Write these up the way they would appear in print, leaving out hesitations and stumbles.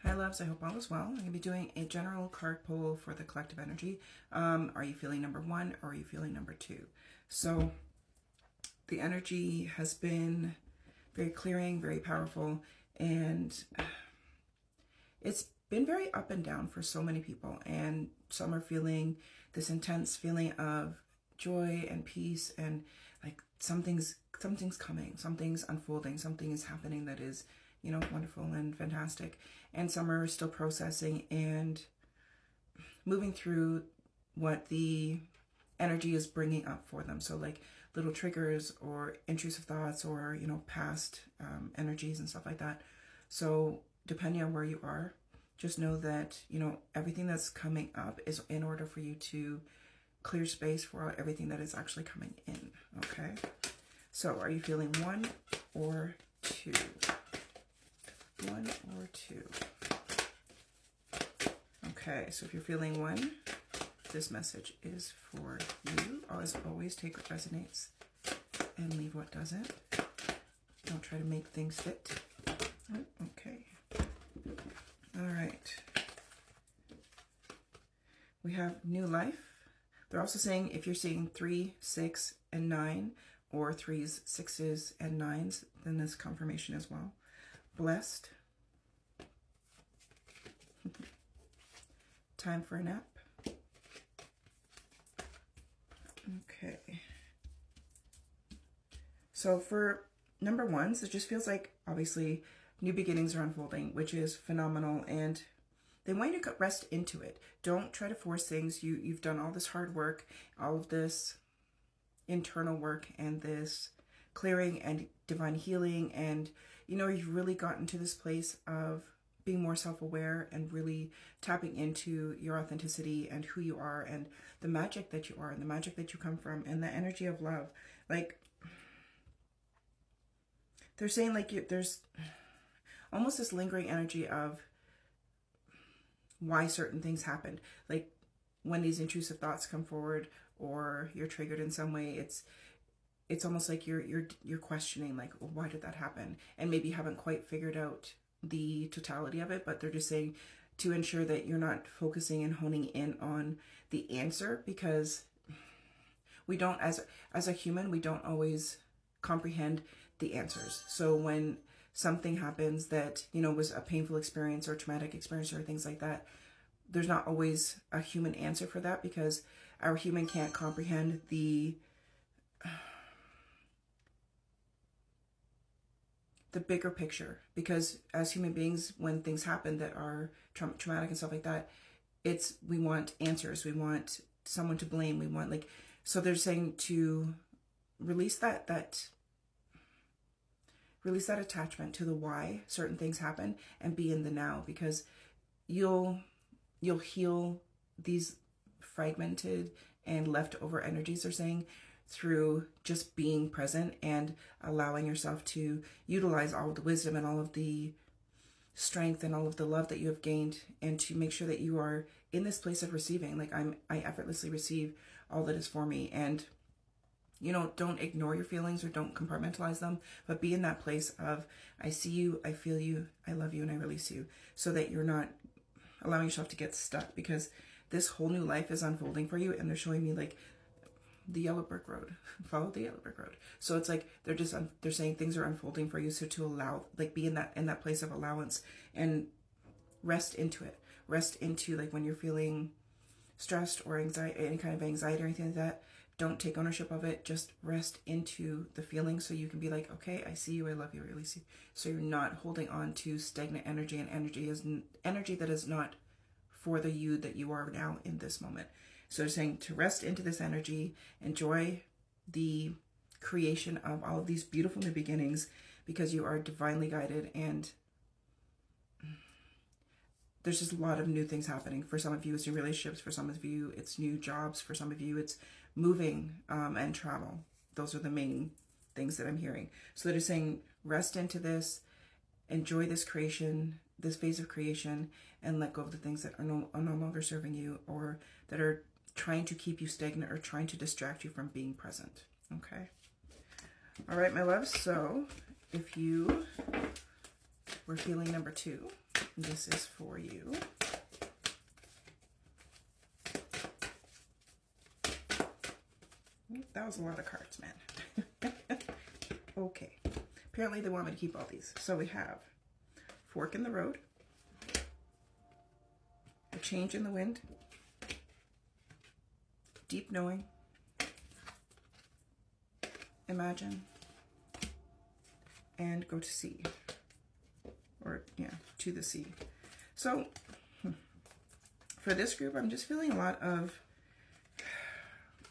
Hi loves, I hope all is well. I'm going to be doing a general card pull for the collective energy. Are you feeling number 1 or are you feeling number 2? So the energy has been very clearing, very powerful, and it's been very up and down for so many people. And some are feeling this intense feeling of joy and peace, and like something's coming, something's unfolding, something is happening that is, you know, wonderful and fantastic. And some are still processing and moving through what the energy is bringing up for them. So like little triggers or intrusive thoughts or, you know, past energies and stuff like that. So depending on where you are, just know that, you know, everything that's coming up is in order for you to clear space for everything that is actually coming in. Okay. So are you feeling 1 or 2? 1 or 2. Okay, so if you're feeling 1, this message is for you. As always, take what resonates and leave what doesn't. Don't try to make things fit. Okay. All right. We have new life. They're also saying if you're seeing 3, 6, and 9, or 3s, 6s, and 9s, then this confirmation as well. Blessed. Time for a nap. Okay. So for number 1s, it just feels like obviously new beginnings are unfolding, which is phenomenal, and they want you to rest into it. Don't try to force things. You've done all this hard work, all of this internal work, and this clearing and divine healing, and you know, you've really gotten to this place of being more self-aware and really tapping into your authenticity and who you are and the magic that you are and the magic that you come from and the energy of love. Like they're saying, like there's almost this lingering energy of why certain things happened. Like when these intrusive thoughts come forward or you're triggered in some way, it's almost like you're questioning, like, well, why did that happen? And maybe you haven't quite figured out the totality of it, but they're just saying to ensure that you're not focusing and honing in on the answer, because we don't, as a human, we don't always comprehend the answers. So when something happens that, you know, was a painful experience or traumatic experience or things like that, there's not always a human answer for that, because our human can't comprehend the bigger picture. Because as human beings, when things happen that are traumatic and stuff like that, we want answers, we want someone to blame, we want, like, so they're saying to release that attachment to the why certain things happen and be in the now, because you'll heal these fragmented and leftover energies, they're saying, through just being present and allowing yourself to utilize all of the wisdom and all of the strength and all of the love that you have gained, and to make sure that you are in this place of receiving. Like I effortlessly receive all that is for me. And you know, don't ignore your feelings or don't compartmentalize them, but be in that place of, I see you, I feel you, I love you, and I release you, so that you're not allowing yourself to get stuck, because this whole new life is unfolding for you. And they're showing me like the yellow brick road. Follow the yellow brick road. So it's like they're saying things are unfolding for you. So to allow, like, be in that place of allowance and rest into it. Rest into, like, when you're feeling stressed or anxiety, any kind of anxiety or anything like that, don't take ownership of it. Just rest into the feeling, so you can be like, okay, I see you, I love you, I release you. So you're not holding on to stagnant energy, and energy that is not for the you that you are now in this moment. So they're saying to rest into this energy, enjoy the creation of all of these beautiful new beginnings, because you are divinely guided, and there's just a lot of new things happening. For some of you, it's new relationships. For some of you, it's new jobs. For some of you, it's moving and travel. Those are the main things that I'm hearing. So they're just saying, rest into this, enjoy this creation, this phase of creation, and let go of the things that are no longer serving you, or that are trying to keep you stagnant or trying to distract you from being present. Okay. All right, my loves. So if you were feeling number 2, This is for you. That was a lot of cards, man. Okay. Apparently they want me to keep all these. So we have fork in the road, a change in the wind, deep knowing, imagine, and go to sea. Or, yeah, to the sea. So, for this group, I'm just feeling a lot of,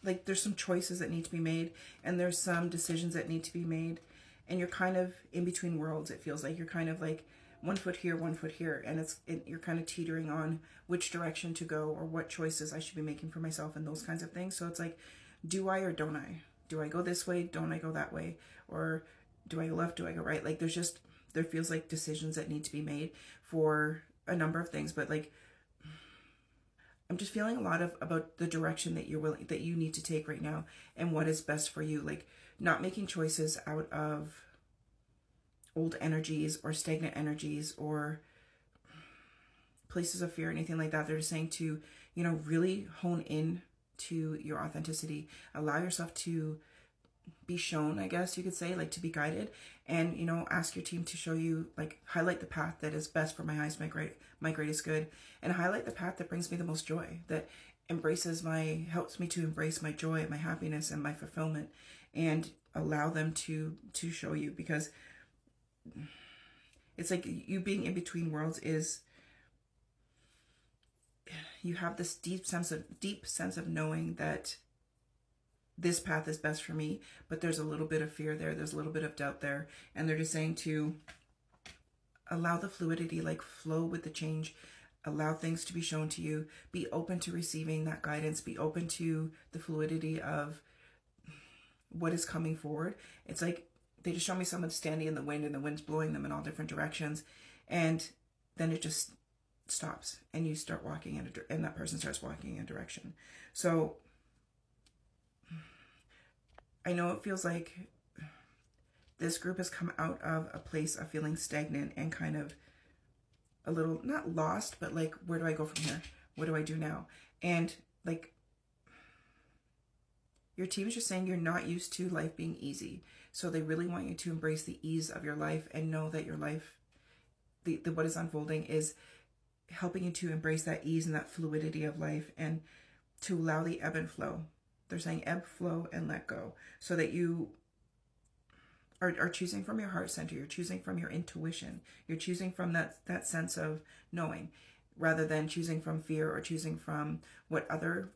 like, there's some choices that need to be made, and there's some decisions that need to be made, and you're kind of in between worlds. It feels like you're kind of like 1 foot here, 1 foot here, and you're kind of teetering on which direction to go or what choices I should be making for myself and those kinds of things. So it's like, do I or don't I? Do I go this way? Don't I go that way? Or do I go left? Do I go right? Like, there feels like decisions that need to be made for a number of things, but like, I'm just feeling a lot about the direction that you need to take right now and what is best for you. Like, not making choices out of old energies or stagnant energies or places of fear or anything like that. They're just saying to, really hone in to your authenticity, allow yourself to be shown, I guess you could say, like to be guided, and ask your team to show you, like, highlight the path that is best for my highest, my greatest good, and highlight the path that brings me the most joy, that helps me to embrace my joy, my happiness, and my fulfillment, and allow them to show you, because it's like you being in between worlds is, you have this deep sense of knowing that this path is best for me, but there's a little bit of fear there, there's a little bit of doubt there, and they're just saying to allow the fluidity, like flow with the change, allow things to be shown to you, be open to receiving that guidance, be open to the fluidity of what is coming forward. It's like they just show me someone standing in the wind and the wind's blowing them in all different directions, and then it just stops and you start walking and that person starts walking in a direction. So I know it feels like this group has come out of a place of feeling stagnant and kind of a little, not lost, but like, where do I go from here? What do I do now? And like, your team is just saying you're not used to life being easy. So they really want you to embrace the ease of your life and know that your life, what is unfolding is helping you to embrace that ease and that fluidity of life, and to allow the ebb and flow. They're saying ebb, flow, and let go, so that you are choosing from your heart center. You're choosing from your intuition. You're choosing from that sense of knowing, rather than choosing from fear or choosing from what other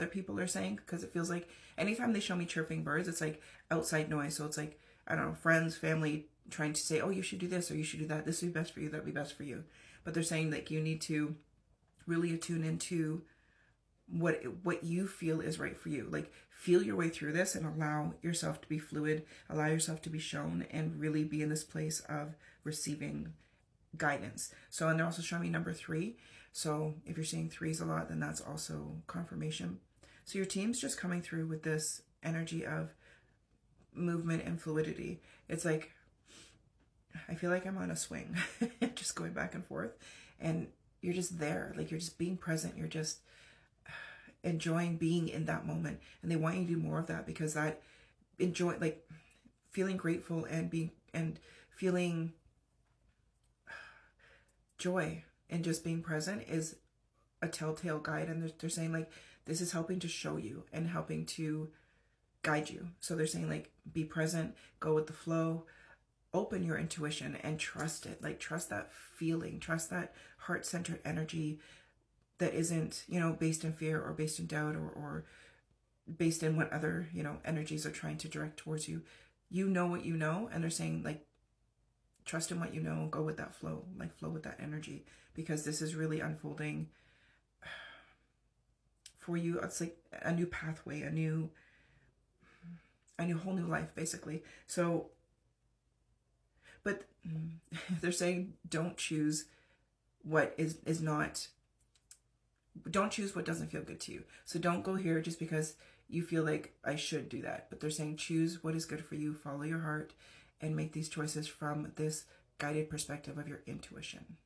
people are saying. Because it feels like anytime they show me chirping birds, it's like outside noise. So it's like, I don't know, friends, family trying to say, oh, you should do this or you should do that. This would be best for you. That would be best for you. But they're saying that you need to really attune into what you feel is right for you. Like, feel your way through this and allow yourself to be fluid, allow yourself to be shown, and really be in this place of receiving guidance. So, and they're also showing me number 3. So if you're seeing 3s a lot, then that's also confirmation. So your team's just coming through with this energy of movement and fluidity. It's like, I feel like I'm on a swing, just going back and forth, and you're just there. Like, you're just being present. You're just enjoying being in that moment. And they want you to do more of that, because that like feeling grateful and feeling joy and just being present is a telltale guide. And they're saying, like, this is helping to show you and helping to guide you. So they're saying, like, be present, go with the flow, open your intuition and trust it. Like, trust that feeling, trust that heart-centered energy that isn't, based in fear or based in doubt or based in what other, energies are trying to direct towards you. You know what you know, and they're saying, like, trust in what you know, go with that flow, like flow with that energy, because this is really unfolding for you. It's like a new pathway, a whole new life, basically. So, but they're saying don't choose what is not, don't choose what doesn't feel good to you. So don't go here just because you feel like I should do that. But they're saying choose what is good for you, follow your heart, and make these choices from this guided perspective of your intuition.